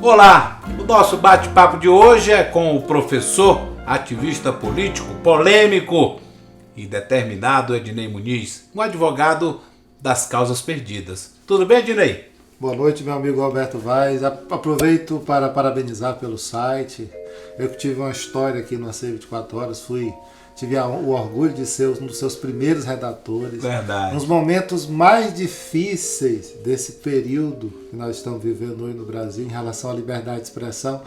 Olá, o nosso bate-papo de hoje é com o professor, ativista político, polêmico e determinado Ednei Muniz, um advogado das causas perdidas. Tudo bem, Ednei? Boa noite, meu amigo Alberto Vaz. Aproveito para parabenizar pelo site. Eu que tive uma história aqui no AC 24 Horas, tive o orgulho de ser um dos seus primeiros redatores. Verdade. Nos momentos mais difíceis desse período que nós estamos vivendo hoje no Brasil em relação à liberdade de expressão,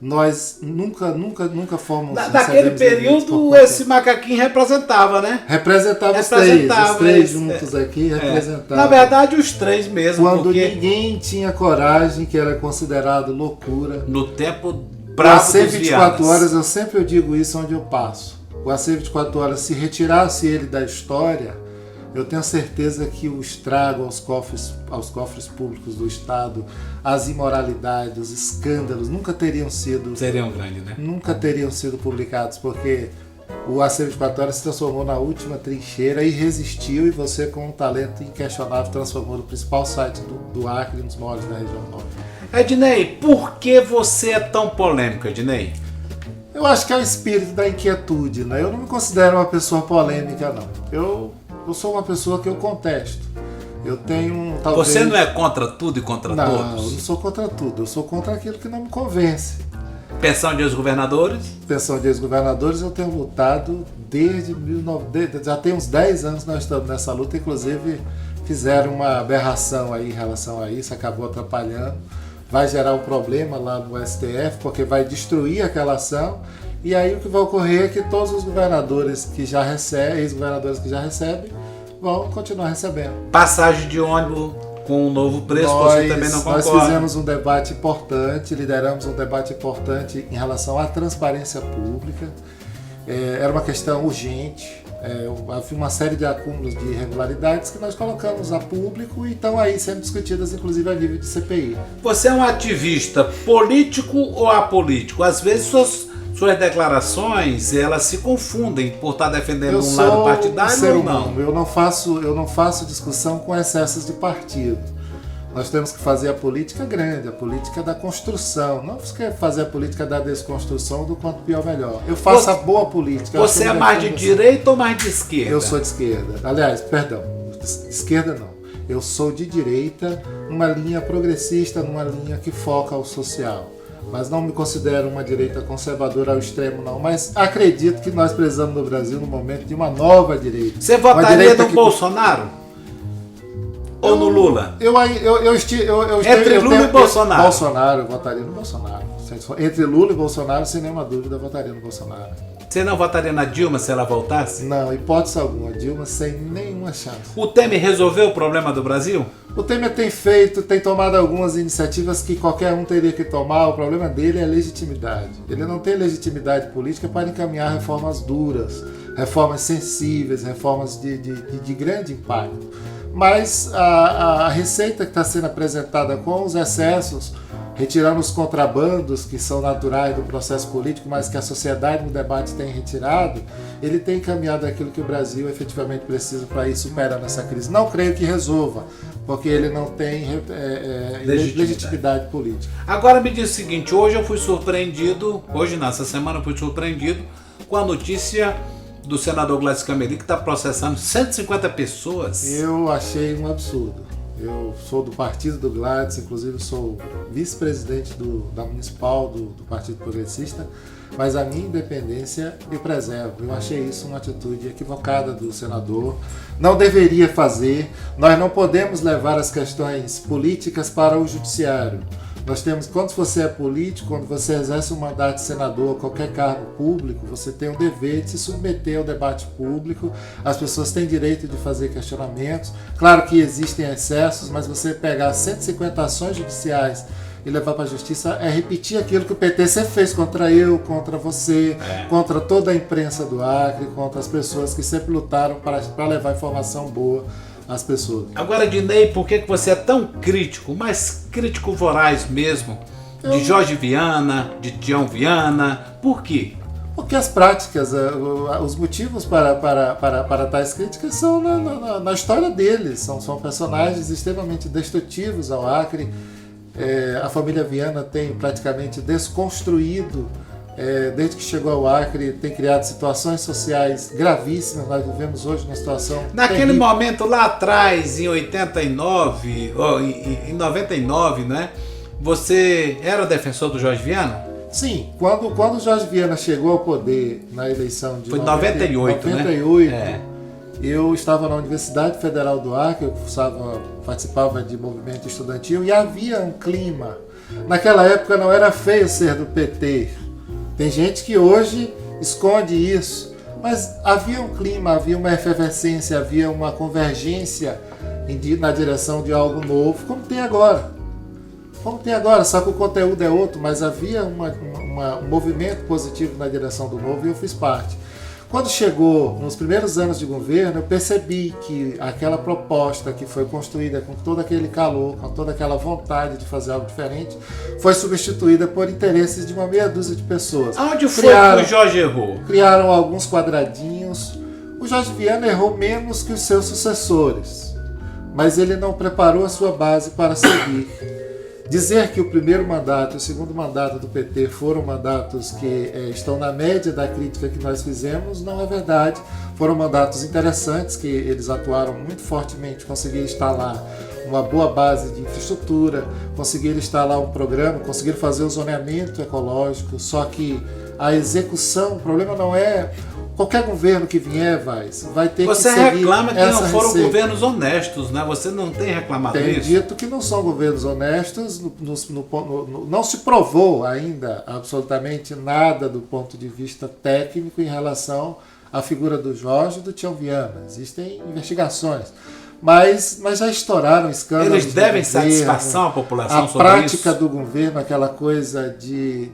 nós nunca fomos... Naquele período, esse macaquinho representava, né? Representava os três juntos aqui, representava. Na verdade, os três mesmo. Quando ninguém tinha coragem, que era considerado loucura. No tempo bravo dos AC 24 viadas. Horas, eu sempre digo isso onde eu passo. O AC 24 Horas, se retirasse ele da história, eu tenho certeza que o estrago aos cofres públicos do Estado, as imoralidades, os escândalos nunca teriam sido... Seriam grandes, né? Nunca teriam sido publicados, porque o AC 24 Horas se transformou na última trincheira e resistiu, e você, com um talento inquestionável, transformou no principal site do Acre, um dos maiores da região norte. Ednei, por que você é tão polêmico, Ednei? Eu acho que é o espírito da inquietude, né? Eu não me considero uma pessoa polêmica, não. Eu sou uma pessoa que eu contesto. Eu tenho talvez... Você não é contra tudo e contra todos? Não, eu não sou contra tudo. Eu sou contra aquilo que não me convence. Pensão de ex-governadores? Pensão de ex-governadores eu tenho lutado desde já tem uns 10 anos que nós estamos nessa luta. Inclusive fizeram uma aberração aí em relação a isso, acabou atrapalhando. Vai gerar um problema lá no STF, porque vai destruir aquela ação, e aí o que vai ocorrer é que todos os governadores que já recebem, ex-governadores que já recebem, vão continuar recebendo. Passagem de ônibus com um novo preço, você também não concorda? Nós fizemos um debate importante, lideramos um debate importante em relação à transparência pública. Era uma questão urgente. Havia uma série de acúmulos de irregularidades que nós colocamos a público e estão aí sendo discutidas, inclusive a nível de CPI. Você é um ativista político ou apolítico? Às vezes suas declarações elas se confundem por estar defendendo um lado partidário ou não. Eu não faço discussão com excessos de partido. Nós temos que fazer a política grande, a política da construção. Não quer fazer a política da desconstrução do quanto pior melhor. Eu faço a boa política. Você é mais de direita ou mais de esquerda? Eu sou de esquerda. Aliás, perdão, esquerda não. Eu sou de direita, numa linha progressista, numa linha que foca ao social. Mas não me considero uma direita conservadora ao extremo, não. Mas acredito que nós precisamos no Brasil, no momento, de uma nova direita. Você votaria no Bolsonaro? Ou no Lula? Entre Lula e Bolsonaro? Bolsonaro, eu votaria no Bolsonaro. Entre Lula e Bolsonaro, sem nenhuma dúvida, eu votaria no Bolsonaro. Você não votaria na Dilma se ela voltasse? Não, hipótese alguma. Dilma sem nenhuma chance. O Temer resolveu o problema do Brasil? O Temer tem tomado algumas iniciativas que qualquer um teria que tomar. O problema dele é a legitimidade. Ele não tem legitimidade política para encaminhar reformas duras, reformas sensíveis, reformas de grande impacto. Mas a receita que está sendo apresentada com os excessos, retirando os contrabandos que são naturais do processo político, mas que a sociedade no debate tem retirado, ele tem encaminhado aquilo que o Brasil efetivamente precisa para ir superando essa crise. Não creio que resolva, porque ele não tem legitimidade política. Agora me diz o seguinte, essa semana eu fui surpreendido com a notícia do senador Gladys Cameli, que está processando 150 pessoas. Eu achei um absurdo. Eu sou do partido do Gladys, inclusive sou vice-presidente da Municipal do Partido Progressista, mas a minha independência eu preservo. Eu achei isso uma atitude equivocada do senador. Não deveria fazer. Nós não podemos levar as questões políticas para o judiciário. Nós temos, quando você é político, quando você exerce um mandato de senador, qualquer cargo público, você tem o dever de se submeter ao debate público, as pessoas têm direito de fazer questionamentos. Claro que existem excessos, mas você pegar 150 ações judiciais e levar para a justiça é repetir aquilo que o PT sempre fez contra eu, contra você, contra toda a imprensa do Acre, contra as pessoas que sempre lutaram para levar informação boa às pessoas. Agora, Dinei, por que você é tão crítico, mas crítico voraz mesmo, de Jorge Viana, de Tião Viana? Por quê? Porque as práticas, os motivos para tais críticas são na história deles, são personagens extremamente destrutivos ao Acre. A família Viana tem praticamente desconstruído, desde que chegou ao Acre, tem criado situações sociais gravíssimas. Nós vivemos hoje uma situação naquele terrível. momento lá atrás, em 89, ou em 99, né? Você era defensor do Jorge Viana? Sim, quando o Jorge Viana chegou ao poder na eleição de Foi 98, né? Eu estava na Universidade Federal do Acre, eu participava de movimento estudantil e havia um clima. Naquela época não era feio ser do PT. Tem gente que hoje esconde isso, mas havia um clima, havia uma efervescência, havia uma convergência na direção de algo novo, como tem agora. Só que o conteúdo é outro, mas havia um movimento positivo na direção do novo e eu fiz parte. Quando chegou nos primeiros anos de governo, eu percebi que aquela proposta que foi construída com todo aquele calor, com toda aquela vontade de fazer algo diferente, foi substituída por interesses de uma meia dúzia de pessoas. Aonde foi que o Jorge errou? Criaram alguns quadradinhos. O Jorge Viana errou menos que os seus sucessores, mas ele não preparou a sua base para seguir. Dizer que o primeiro mandato e o segundo mandato do PT foram mandatos que estão na média da crítica que nós fizemos, não é verdade. Foram mandatos interessantes, que eles atuaram muito fortemente, conseguiram instalar uma boa base de infraestrutura, conseguiram instalar um programa, conseguiram fazer o zoneamento ecológico, só que a execução, o problema não é... Qualquer governo que vier, vai ter que seguir. Você reclama que não foram receita. Governos honestos, né? Você não tem reclamado isso? Tem dito que não são governos honestos, não se provou ainda absolutamente nada do ponto de vista técnico em relação à figura do Jorge e do Tião Viana. Existem investigações, mas já estouraram escândalos. Eles devem satisfação à população sobre isso? A prática do governo, aquela coisa de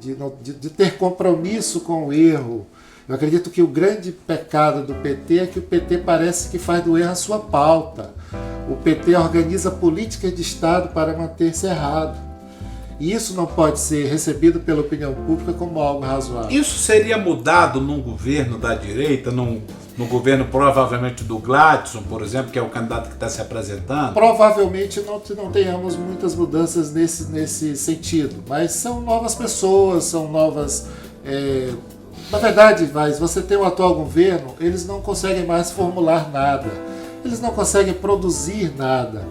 ter compromisso com o erro. Eu acredito que o grande pecado do PT é que o PT parece que faz do erro a sua pauta. O PT organiza políticas de Estado para manter-se errado. E isso não pode ser recebido pela opinião pública como algo razoável. Isso seria mudado num governo da direita, num governo provavelmente do Gladson, por exemplo, que é o candidato que está se apresentando? Provavelmente não tenhamos muitas mudanças nesse sentido, mas são novas pessoas, são novas... Na verdade, você tem o atual governo, eles não conseguem mais formular nada, eles não conseguem produzir nada.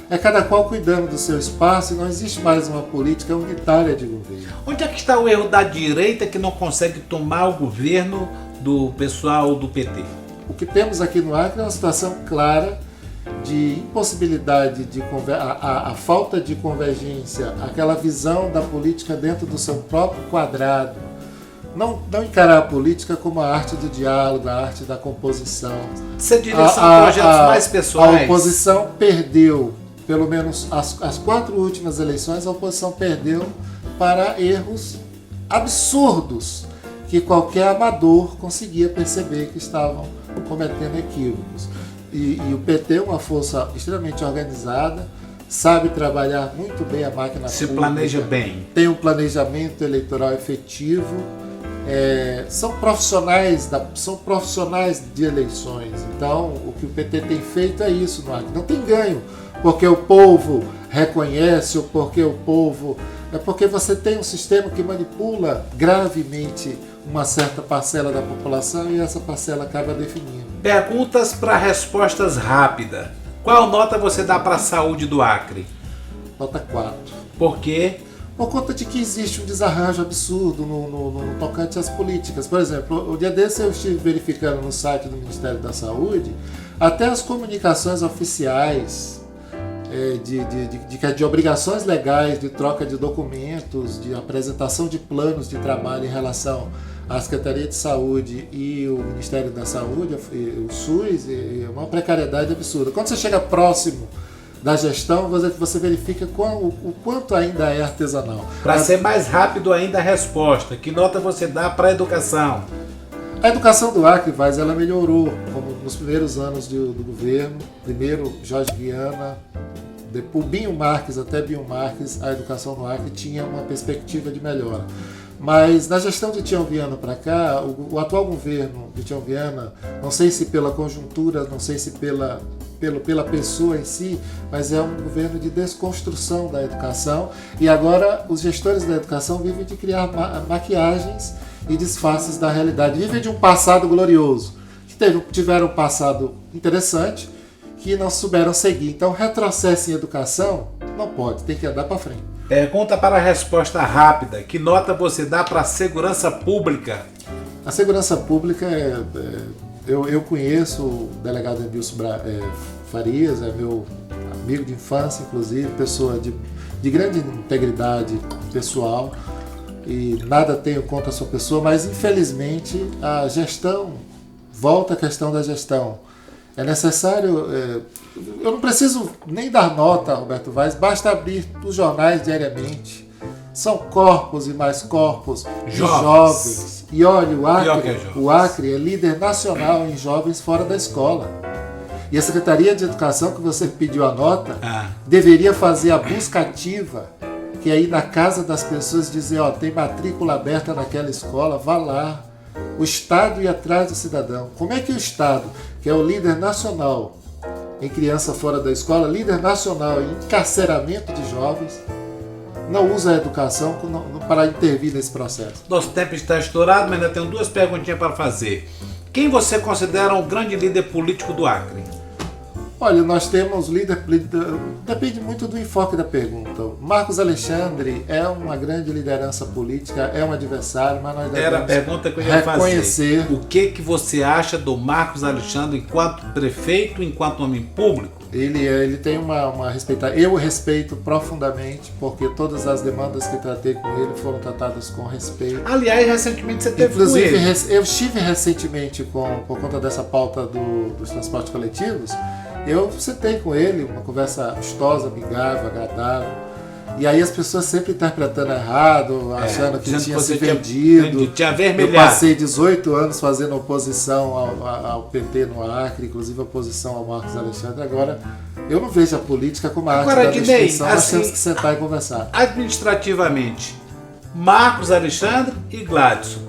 É cada qual cuidando do seu espaço e não existe mais uma política unitária de governo. Onde é que está o erro da direita que não consegue tomar o governo do pessoal do PT? O que temos aqui no Acre é uma situação clara de impossibilidade, a falta de convergência, aquela visão da política dentro do seu próprio quadrado. Não encarar a política como a arte do diálogo, a arte da composição. Você diria que são projetos mais pessoais? A oposição perdeu, pelo menos as 4 últimas eleições, a oposição perdeu para erros absurdos que qualquer amador conseguia perceber que estavam cometendo equívocos. E o PT é uma força extremamente organizada, sabe trabalhar muito bem a máquina pública. Se planeja bem. Tem um planejamento eleitoral efetivo. São profissionais de eleições. Então, o que o PT tem feito é isso no Acre. Não tem ganho porque o povo reconhece ou porque o povo... É porque você tem um sistema que manipula gravemente uma certa parcela da população e essa parcela acaba definindo. Perguntas para respostas rápidas. Qual nota você dá para a saúde do Acre? Nota 4. Por quê? Por conta de que existe um desarranjo absurdo no tocante às políticas. Por exemplo, o dia desse eu estive verificando no site do Ministério da Saúde, até as comunicações oficiais de obrigações legais, de troca de documentos, de apresentação de planos de trabalho em relação à Secretaria de Saúde e o Ministério da Saúde, o SUS, é uma precariedade absurda. Quando você chega próximo da gestão, você verifica o quanto ainda é artesanal. Para ser mais rápido ainda a resposta, que nota você dá para a educação? A educação do Acre, Vaz, ela melhorou como nos primeiros anos do governo. Primeiro Jorge Viana, depois Binho Marques, até Binho Marques, a educação no Acre tinha uma perspectiva de melhora. Mas na gestão de Tião Viana para cá, o atual governo de Tião Viana, não sei se pela conjuntura, não sei se pela pessoa em si, mas é um governo de desconstrução da educação, e agora os gestores da educação vivem de criar maquiagens e disfarces da realidade, vivem de um passado glorioso, que tiveram um passado interessante, que não souberam seguir. Então retrocesso em educação não pode, tem que andar para frente. Pergunta para a resposta rápida, que nota você dá para a segurança pública? A segurança pública, eu conheço o delegado Emilson Farias, é meu amigo de infância, inclusive, pessoa de grande integridade pessoal, e nada tenho contra a sua pessoa, mas infelizmente a gestão, volta à questão da gestão. É necessário, eu não preciso nem dar nota, Roberto Vaz, basta abrir os jornais diariamente. São corpos e mais corpos de jovens. E olha, o Acre é líder nacional em jovens fora da escola. E a Secretaria de Educação, que você pediu a nota, deveria fazer a busca ativa, que é ir na casa das pessoas dizer, tem matrícula aberta naquela escola, vá lá. O Estado ir atrás do cidadão. Como é que o Estado, que é o líder nacional em criança fora da escola, líder nacional em encarceramento de jovens, não usa a educação para intervir nesse processo? Nosso tempo está estourado, mas ainda tenho duas perguntinhas para fazer. Quem você considera um grande líder político do Acre? Olha, nós temos depende muito do enfoque da pergunta. Marcos Alexandre é uma grande liderança política, é um adversário, mas nós devemos Era a pergunta que eu ia reconhecer. fazer. O que você acha do Marcos Alexandre enquanto prefeito, enquanto homem público? Ele tem uma respeitar. Eu respeito profundamente, porque todas as demandas que tratei com ele foram tratadas com respeito. Aliás, recentemente você teve Inclusive, com ele. eu estive recentemente por conta dessa pauta dos transportes coletivos. Eu sentei com ele, uma conversa amistosa, amigável, agradável. E aí as pessoas sempre interpretando errado, achando que tinha se vendido. Tinha vermelhado. Eu passei 18 anos fazendo oposição ao PT no Acre, inclusive oposição ao Marcos Alexandre. Agora, eu não vejo a política como a arte da destruição, nós temos que sentar e conversar. Administrativamente, Marcos Alexandre e Gladson.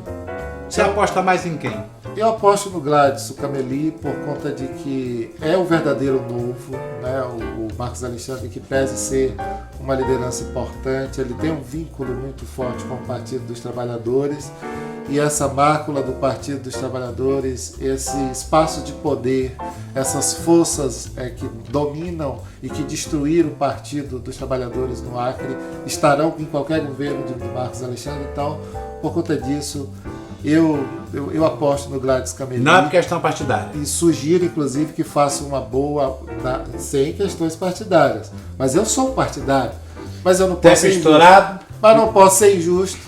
Você aposta mais em quem? Eu aposto no Gladson Cameli por conta de que é o verdadeiro novo, né? O Marcos Alexandre, que pese ser uma liderança importante, ele tem um vínculo muito forte com o Partido dos Trabalhadores, e essa mácula do Partido dos Trabalhadores, esse espaço de poder, essas forças que dominam e que destruíram o Partido dos Trabalhadores no Acre, estarão em qualquer governo de Marcos Alexandre. Então, por conta disso, eu aposto no Gladson Cameli. Não é por questão partidária. E sugiro, inclusive, que faça uma boa, sem questões partidárias. Mas eu sou um partidário. Mas eu não posso ser estourado. Mas não posso ser injusto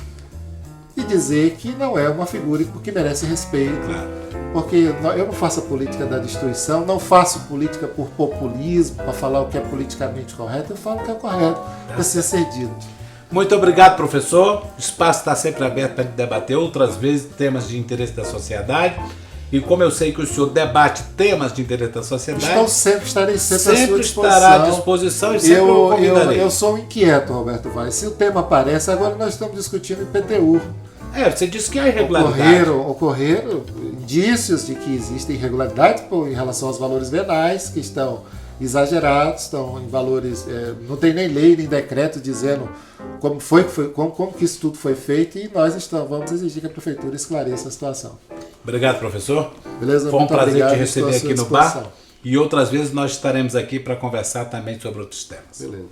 e dizer que não é uma figura que merece respeito. Claro. Porque eu não faço a política da destruição, não faço política por populismo, para falar o que é politicamente correto. Eu falo o que é correto, precisa ser dito. Muito obrigado, professor. O espaço está sempre aberto para debater outras vezes temas de interesse da sociedade. E como eu sei que o senhor debate temas de interesse da sociedade, estarei sempre à sua disposição. Estará à disposição e sempre o convidarei. Eu sou inquieto, Roberto Vaz. Se o tema aparece, agora nós estamos discutindo IPTU. Você disse que há irregularidade. Ocorreram indícios de que existem irregularidades em relação aos valores venais, que estão exagerados, estão em valores... não tem nem lei, nem decreto dizendo como que isso tudo foi feito, e nós vamos exigir que a Prefeitura esclareça a situação. Obrigado, professor. Beleza? Foi um prazer obrigado, te receber aqui no bar. E outras vezes nós estaremos aqui para conversar também sobre outros temas. Beleza.